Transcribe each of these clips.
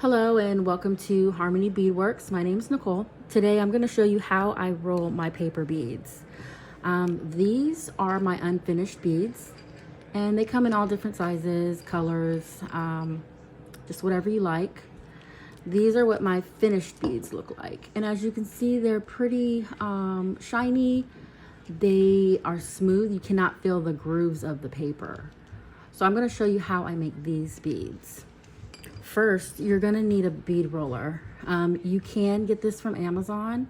Hello and welcome to Harmony Beadworks. My name is Nicole. Today I'm going to show you how I roll my paper beads. These are my unfinished beads and they come in all different sizes, colors, just whatever you like. These are what my finished beads look like, and as you can see, they're pretty shiny. They are smooth. You cannot feel the grooves of the paper. So I'm going to show you how I make these beads. First, you're going to need a bead roller. You can get this from Amazon.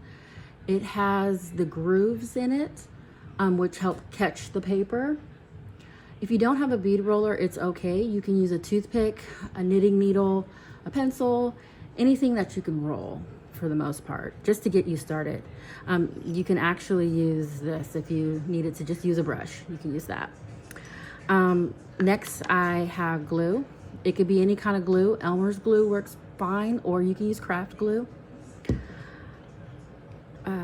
It has the grooves in it, which help catch the paper. If you don't have a bead roller, it's okay. You can use a toothpick, a knitting needle, a pencil, anything that you can roll for the most part, just to get you started. You can actually use this if you needed to just use a brush. You can use that. Next, I have glue. It could be any kind of glue. Elmer's glue works fine, or you can use craft glue.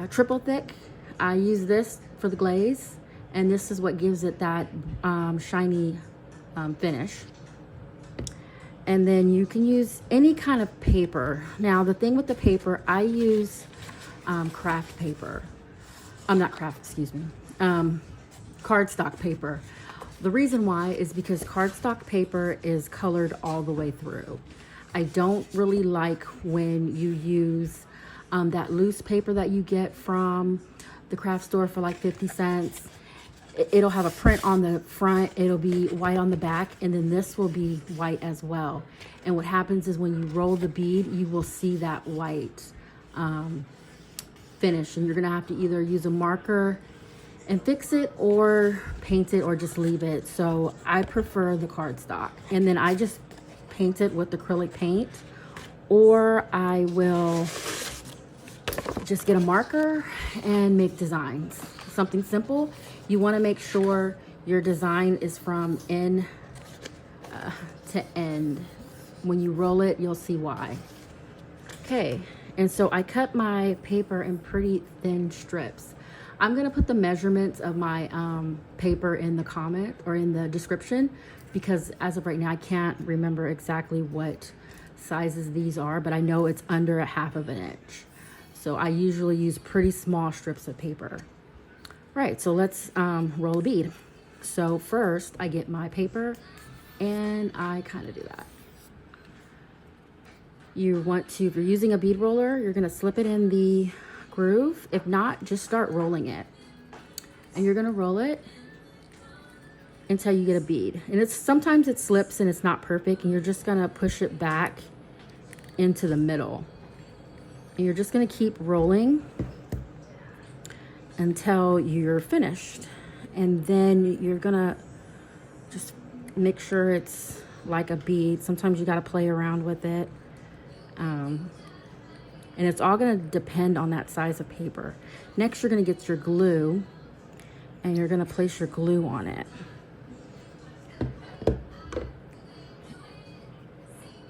Triple thick. I use this for the glaze, and this is what gives it that shiny finish. And then you can use any kind of paper. Now, the thing with the paper, I use craft paper. Not craft, excuse me. Cardstock paper. The reason why is because cardstock paper is colored all the way through. I don't really like when you use that loose paper that you get from the craft store for like 50 cents. It'll have a print on the front, it'll be white on the back, and then this will be white as well. And what happens is when you roll the bead, you will see that white finish, and you're gonna have to either use a marker and fix it or paint it or just leave it. So I prefer the cardstock, and then I just paint it with acrylic paint, or I will just get a marker and make designs. Something simple. You want to make sure your design is from end to end. When you roll it, you'll see why. Okay, and so I cut my paper in pretty thin strips. I'm gonna put the measurements of my paper in the comment or in the description, because as of right now, I can't remember exactly what sizes these are, but I know it's under 1/2 inch. So I usually use pretty small strips of paper. Right, so let's roll a bead. So first I get my paper and I kind of do that. You want to, if you're using a bead roller, you're gonna slip it in the groove. If not, just start rolling it. And you're gonna roll it until you get a bead. And sometimes it slips and it's not perfect, and you're just gonna push it back into the middle. And you're just gonna keep rolling until you're finished. And then you're gonna just make sure it's like a bead. Sometimes you gotta play around with it. And it's all gonna depend on that size of paper. Next, you're gonna get your glue and you're gonna place your glue on it.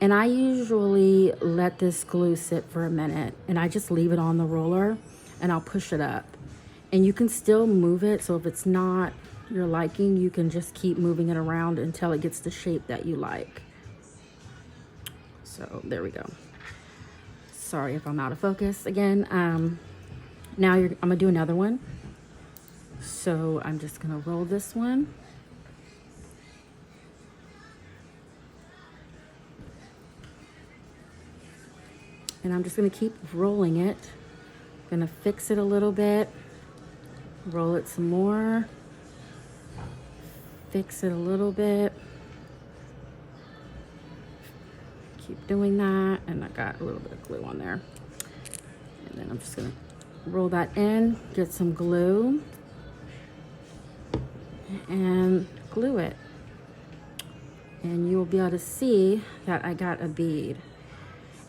And I usually let this glue sit for a minute, and I just leave it on the roller and I'll push it up. And you can still move it, so if it's not your liking, you can just keep moving it around until it gets the shape that you like. So there we go. Sorry if I'm out of focus again. Now I'm gonna do another one. So I'm just gonna roll this one. And I'm just gonna keep rolling it. Gonna fix it a little bit. Roll it some more. Fix it a little bit. Keep doing that, and I got a little bit of glue on there. And then I'm just gonna roll that in, get some glue, and glue it. And you will be able to see that I got a bead.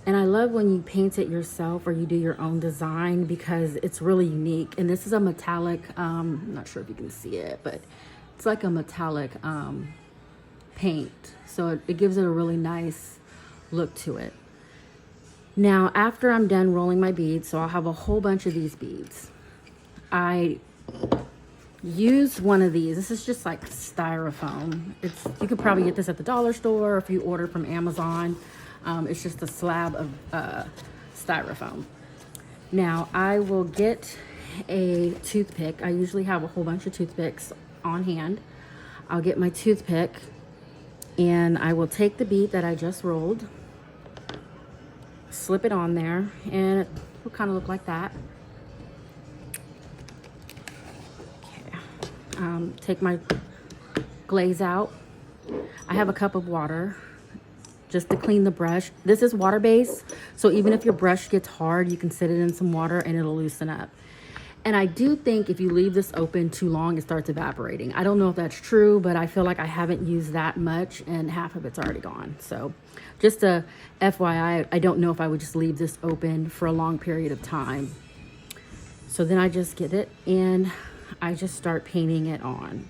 And I love when you paint it yourself or you do your own design, because it's really unique. And this is a metallic, I'm not sure if you can see it, but it's like a metallic paint. So it gives it a really nice look to it. Now, after I'm done rolling my beads, so I'll have a whole bunch of these beads. I use one of these. This is just like styrofoam. You could probably get this at the dollar store, or if you order from Amazon. It's just a slab of styrofoam. Now I will get a toothpick. I usually have a whole bunch of toothpicks on hand. I'll get my toothpick and I will take the bead that I just rolled, slip it on there, and it will kind of look like that. Okay. Take my glaze out. I have a cup of water just to clean the brush. This is water based, so even if your brush gets hard, you can sit it in some water and it'll loosen up. And I do think if you leave this open too long, it starts evaporating. I don't know if that's true, but I feel like I haven't used that much and half of it's already gone. So just a FYI, I don't know if I would just leave this open for a long period of time. So then I just get it and I just start painting it on.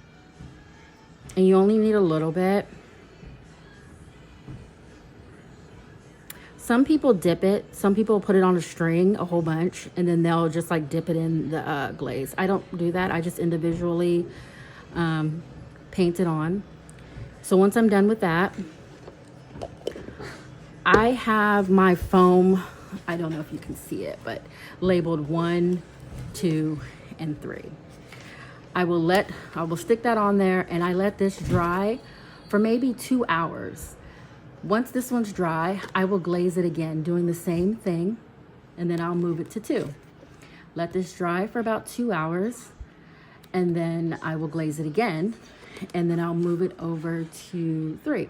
And you only need a little bit. Some people dip it. Some people put it on a string, a whole bunch, and then they'll just like dip it in the glaze. I don't do that. I just individually paint it on. So once I'm done with that, I have my foam, I don't know if you can see it, but labeled 1, 2, and 3. I will stick that on there and I let this dry for maybe 2 hours. Once this one's dry, I will glaze it again, doing the same thing, and then I'll move it to 2. Let this dry for about 2 hours, and then I will glaze it again, and then I'll move it over to 3.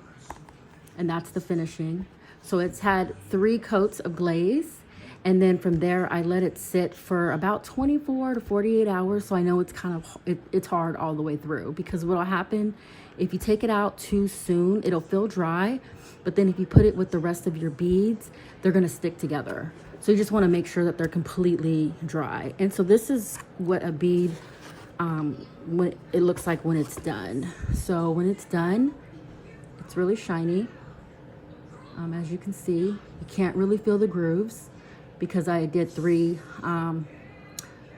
And that's the finishing. So it's had 3 coats of glaze, and then from there, I let it sit for about 24 to 48 hours, so I know it's kind of, it's hard all the way through, because what'll happen, if you take it out too soon, it'll feel dry, but then if you put it with the rest of your beads, they're gonna stick together. So you just wanna make sure that they're completely dry. And so this is what a bead, when it looks like when it's done. So when it's done, it's really shiny. As you can see, you can't really feel the grooves because I did 3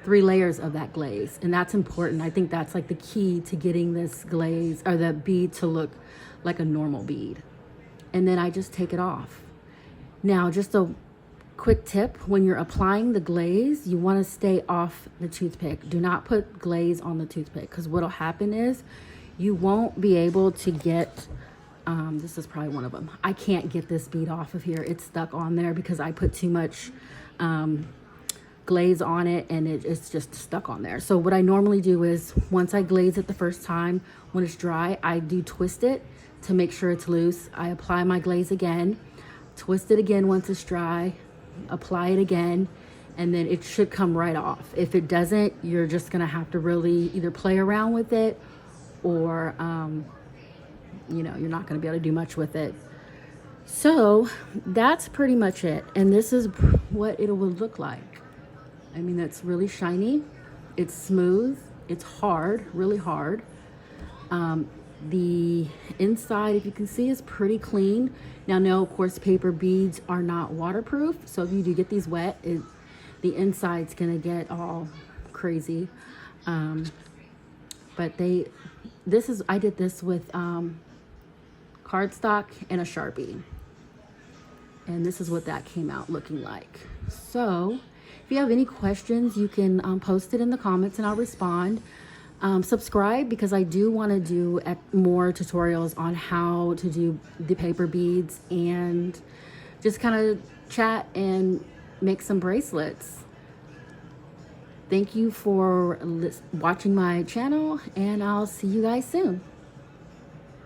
layers of that glaze, and that's important. I think that's like the key to getting this glaze or the bead to look like a normal bead. And then I just take it off. Now, just a quick tip, when you're applying the glaze, you want to stay off the toothpick. Do not put glaze on the toothpick, because what'll happen is you won't be able to get, this is probably one of them. I can't get this bead off of here. It's stuck on there because I put too much glaze on it, and it's just stuck on there. So what I normally do is once I glaze it the first time, when it's dry, I do twist it to make sure it's loose. I apply my glaze again, twist it again once it's dry, apply it again, and then it should come right off. If it doesn't, you're just gonna have to really either play around with it or you know, you're not gonna be able to do much with it. So that's pretty much it. And this is what it would look like. I mean, that's really shiny. It's smooth. It's hard, really hard. The inside, if you can see, is pretty clean. Now, no, of course, paper beads are not waterproof. So if you do get these wet, the inside's gonna get all crazy. But I did this with cardstock and a Sharpie. And this is what that came out looking like. So if you have any questions, you can post it in the comments and I'll respond. Subscribe, because I do want to do more tutorials on how to do the paper beads and just kind of chat and make some bracelets. Thank you for watching my channel, and I'll see you guys soon.